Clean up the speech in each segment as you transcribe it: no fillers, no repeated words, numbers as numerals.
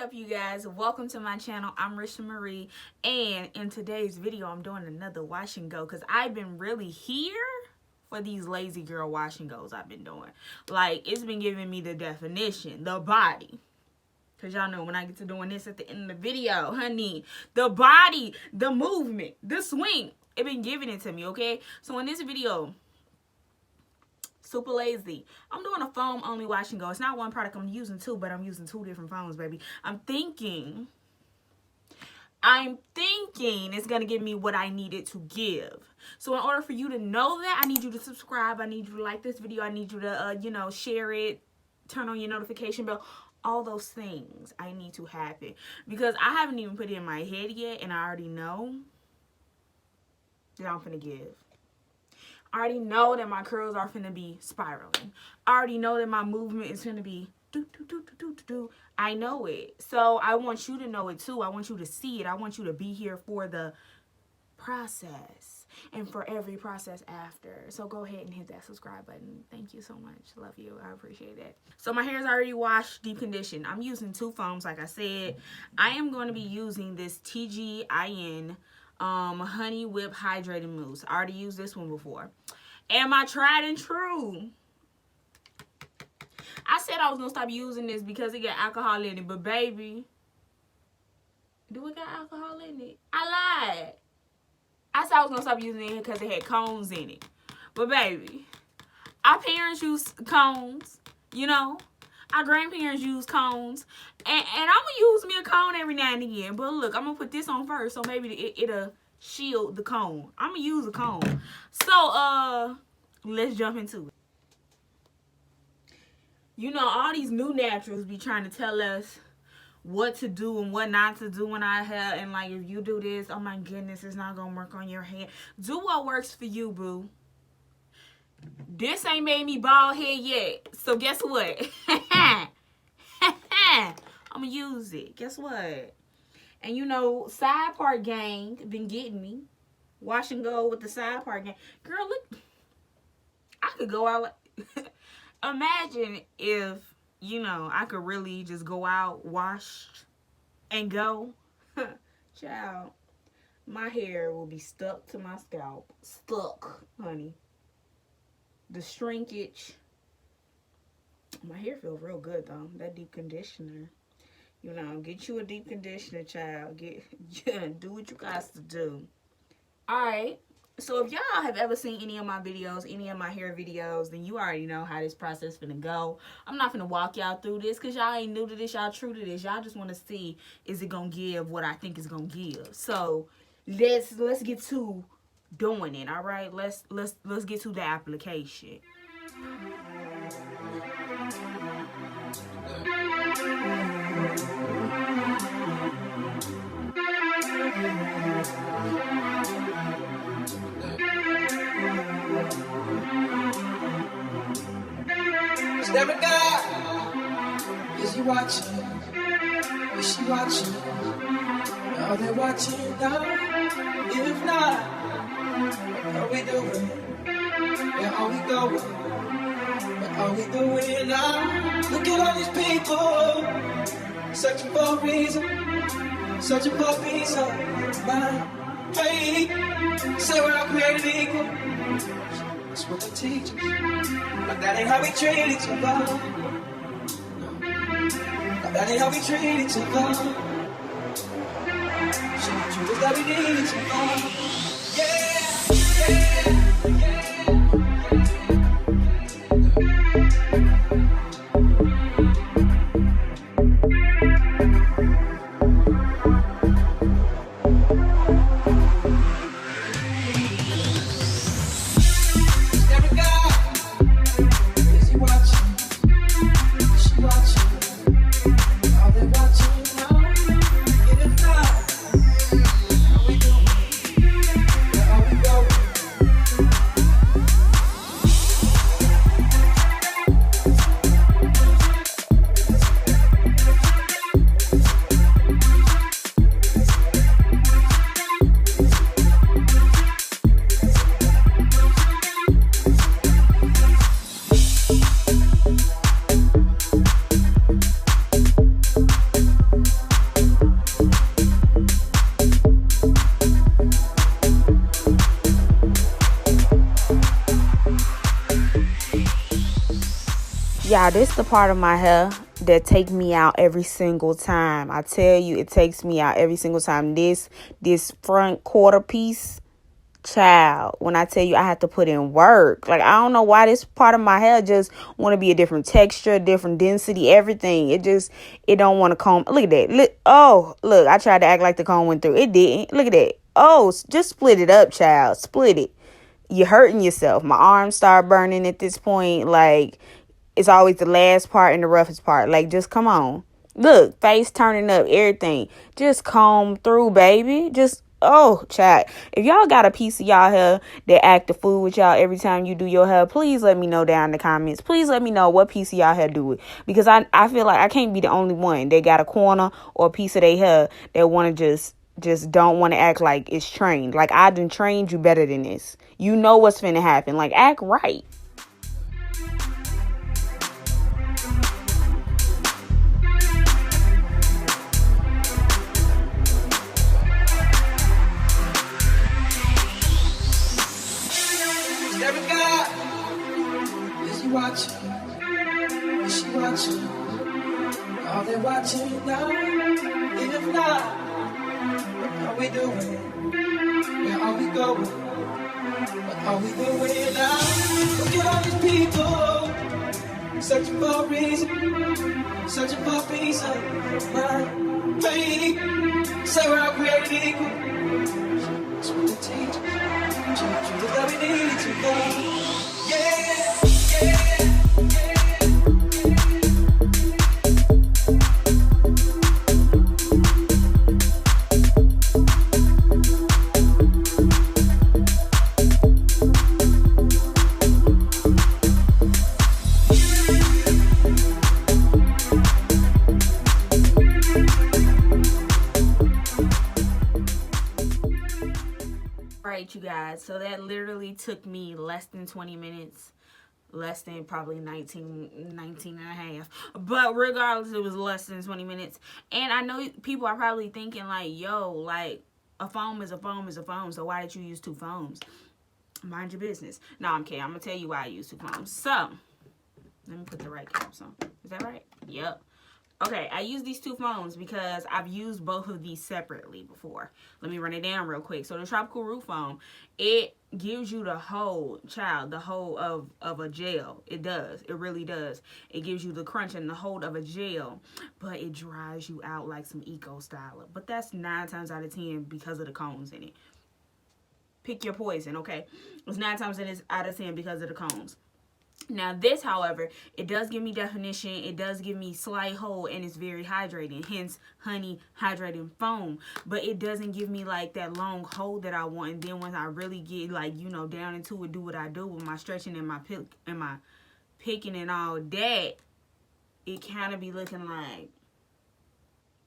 up, you guys? Welcome to my channel. I'm Rishaa Mariee, and in today's video I'm doing another wash and go because I've been really here for these lazy girl wash and goes I've been doing. Like, it's been giving me the definition, the body, because y'all know when I get to doing this at the end of the video, honey, the body, the movement, the swing, it been giving it to me, okay? So in this video, super lazy, I'm doing a foam only wash and go. It's not one product I'm using two, but I'm using two different foams, baby. I'm thinking it's gonna give me what I need it to give. So in order for you to know that, I need you to subscribe, I need you to like this video, I need you to share it, turn on your notification bell. All those things I need to happen because I haven't even put it in my head yet, and I already know that I'm finna give. I already know that my curls are finna be spiraling. I already know that my movement is finna be do. I know it. So I want you to know it too. I want you to see it. I want you to be here for the process and for every process after. So go ahead and hit that subscribe button. Thank you so much. Love you. I appreciate it. So my hair is already washed, deep conditioned. I'm using two foams, like I said. I am going to be using this TGIN Honey Whip Hydrating Mousse. I already used this one before. And my tried and true. I said I was going to stop using this because it got alcohol in it. But baby, do it got alcohol in it? I lied. I said I was going to stop using it because it had cones in it. But baby, our parents used cones, you know. Our grandparents use cones. And I'm going to use me a cone every now and again. But look, I'm going to put this on first so maybe it'll shield the cone. I'm going to use a cone. So, let's jump into it. You know, all these new naturals be trying to tell us what to do and what not to do in our hair. And like, if you do this, oh my goodness, it's not going to work on your hair. Do what works for you, boo. This ain't made me bald head yet. So guess what? I'm going to use it. Guess what? And you know, side part gang been getting me. Wash and go with the side part gang. Girl, look. I could go out like... Imagine if, you know, I could really just go out, wash, and go. Child, my hair will be stuck to my scalp. Stuck, honey. The shrinkage. My hair feels real good, though. That deep conditioner. You know, get you a deep conditioner, child. Do what you got to do. Alright. So if y'all have ever seen any of my videos, any of my hair videos, then you already know how this process finna go. I'm not finna walk y'all through this because y'all ain't new to this, y'all true to this. Y'all just want to see, is it gonna give what I think it's gonna give. So let's get to doing it. All right, let's get to the application. Every guy, is he watching? Is she watching? Are they watching now? If not, what are we doing? Where are we going? What are we doing now? Look at all these people searching for a reason, searching for a piece of mind. Hey, say we're all created equal. That's what they teach us. But that ain't how we treat each other. But that ain't how we treat each other. Should we treat us that we need each other? Y'all, this the part of my hair that take me out every single time. I tell you, it takes me out every single time. This front quarter piece, child, when I tell you I have to put in work. Like, I don't know why this part of my hair just want to be a different texture, different density, everything. It don't want to comb. Look at that. Look, I tried to act like the comb went through. It didn't. Look at that. Oh, just split it up, child. Split it. You're hurting yourself. My arms start burning at this point. Like, it's always the last part and the roughest part. Like, just come on. Look, face turning up, everything. Just comb through, baby. Just, oh, child. If y'all got a piece of y'all hair that act the fool with y'all every time you do your hair, please let me know down in the comments. Please let me know what piece of y'all hair do it. Because I feel like I can't be the only one. They got a corner or a piece of their hair that want to just don't want to act like it's trained. Like, I done trained you better than this. You know what's finna happen. Like, act right. Every guy, is he watching? Is she watching? Are they watching now? If not, what are we doing? Where are we going? What are we doing now? Look at all these people searching for a reason, searching for a piece of my pain. Say we're all created equal. That's what they teach us. Truth that we need to know. Alright, you guys, so that literally took me less than 20 minutes, less than probably 19 and a half, but regardless, it was less than 20 minutes. And I know people are probably thinking like, yo, like, a foam is a foam is a foam, so why did you use two foams? Mind your business. No, I'm kidding. I'm gonna tell you why I use two foams. So let me put the right caps on. Is that right? Yep. Okay, I use these two foams because I've used both of these separately before. Let me run it down real quick. So the Tropical Root Foam, it gives you the whole, the hold of a gel. It does. It really does. It gives you the crunch and the hold of a gel, but it dries you out like some Eco Styler. But that's 9 times out of 10 because of the cones in it. Pick your poison, okay? It's 9 times out of 10 because of the cones. Now this, however, it does give me definition, it does give me slight hold, and it's very hydrating, hence honey hydrating foam. But it doesn't give me like that long hold that I want. And then when I really get like, you know, down into it, do what I do with my stretching and my picking and all that, it kind of be looking like,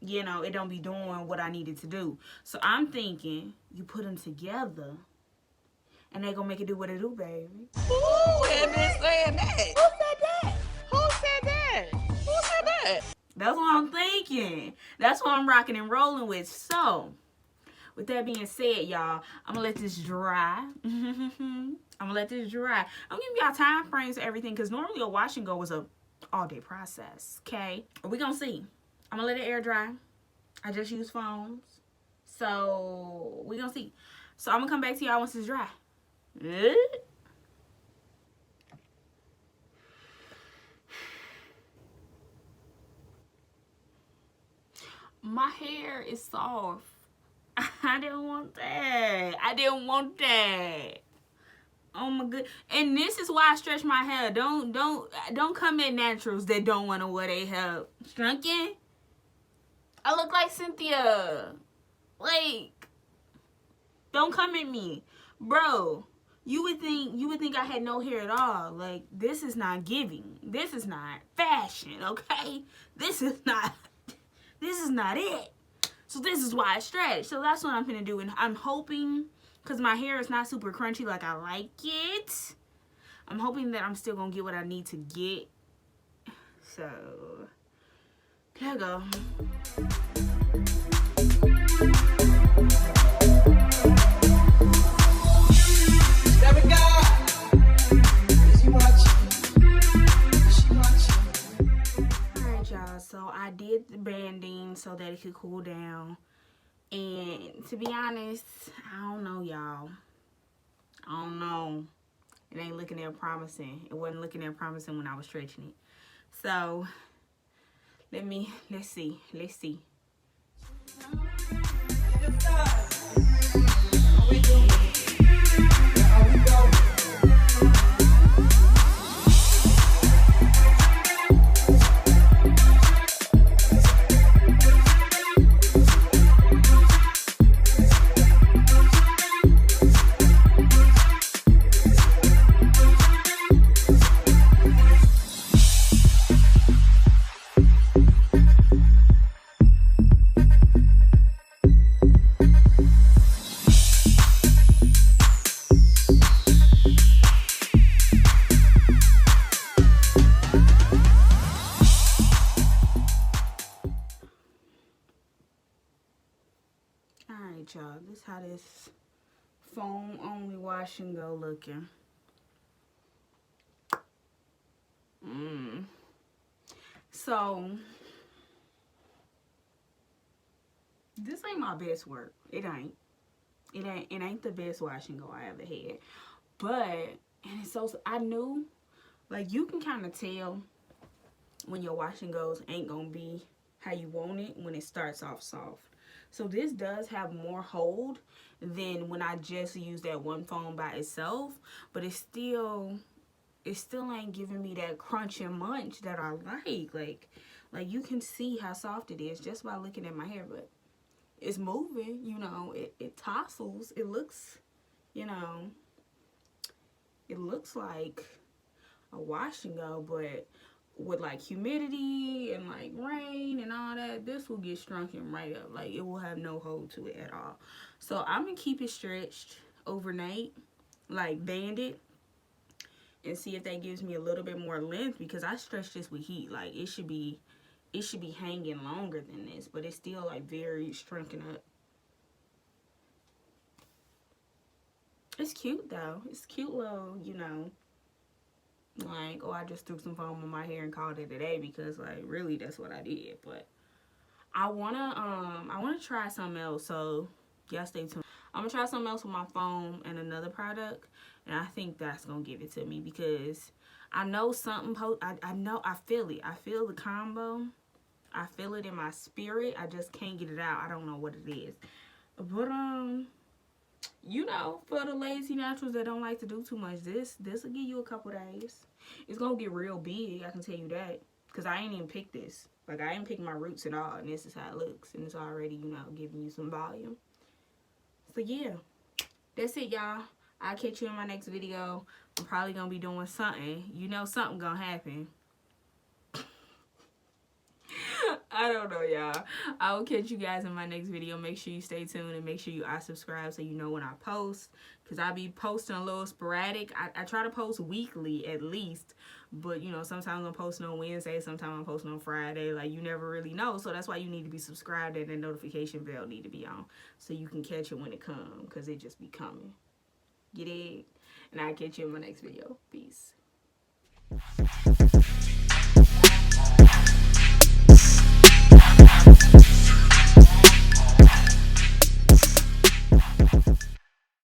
you know, it don't be doing what I needed to do. So I'm thinking you put them together and they gonna make it do what it do, baby. Who had been saying that? Who said that? Who said that? Who said that? That's what I'm thinking. That's what I'm rocking and rolling with. So, with that being said, y'all, I'm gonna let this dry. I'm gonna let this dry. I'm giving y'all time frames for everything because normally a wash and go is a all-day process, okay? We're gonna see. I'm gonna let it air dry. I just use foams. So, we're gonna see. So, I'm gonna come back to y'all once it's dry. My hair is soft. I didn't want that. I didn't want that. Oh my good. And this is why I stretch my hair. Don't come at naturals that don't want to wear their hair shrunken. I look like Cynthia. Like, don't come at me, bro. You would think I had no hair at all. Like, this is not giving. This is not fashion, okay? This is not it. So this is why I stretch. So that's what I'm gonna do. And I'm hoping, because my hair is not super crunchy like I like it, I'm hoping that I'm still gonna get what I need to get. So there we go. Every guy, is he watching? Is she watching? the banding so that it could cool down. And to be honest, I don't know, y'all. I don't know. It ain't looking that promising. It wasn't looking that promising when I was stretching it. So let's see. Alright, y'all. This is how this foam only wash and go looking. So this ain't my best work. It ain't the best wash and go I ever had. But and it's so I knew, like, you can kind of tell when your wash and goes ain't gonna be how you want it when it starts off soft. So this does have more hold than when I just use that one foam by itself, but it still ain't giving me that crunch and munch that I like. Like you can see how soft it is just by looking at my hair, but it's moving, you know, it tousles. It looks, you know, it looks like a wash and go, but with like humidity and like rain and all that, this will get shrunken right up. Like it will have no hold to it at all. So I'm gonna keep it stretched overnight, like band it, and see if that gives me a little bit more length, because I stretched this with heat. Like it should be hanging longer than this, but it's still like very shrunken up. It's cute though. It's cute little, you know, like, oh, I just threw some foam on my hair and called it a day, because like really that's what I did. But I wanna try something else, so y'all stay tuned. I'm gonna try something else with my foam and another product, and I think that's gonna give it to me, because I know something I feel it. I feel the combo. I feel it in my spirit. I just can't get it out. I don't know what it is. But you know, for the lazy naturals that don't like to do too much, this will give you a couple days. It's gonna get real big, I can tell you that, because I ain't even picked this. Like, I ain't picked my roots at all, and this is how it looks, and it's already, you know, giving you some volume. So yeah, that's it, y'all. I'll catch you in my next video. I'm probably gonna be doing something. You know, something gonna happen. I don't know, y'all. I will catch you guys in my next video. Make sure you stay tuned, and make sure you are subscribed so you know when I post, because I be posting a little sporadic. I try to post weekly at least, but you know, sometimes I'm posting on Wednesday, sometimes I'm posting on Friday. Like, you never really know, so that's why you need to be subscribed, and the notification bell need to be on so you can catch it when it comes, because it just be coming. Get it? And I'll catch you in my next video. Peace.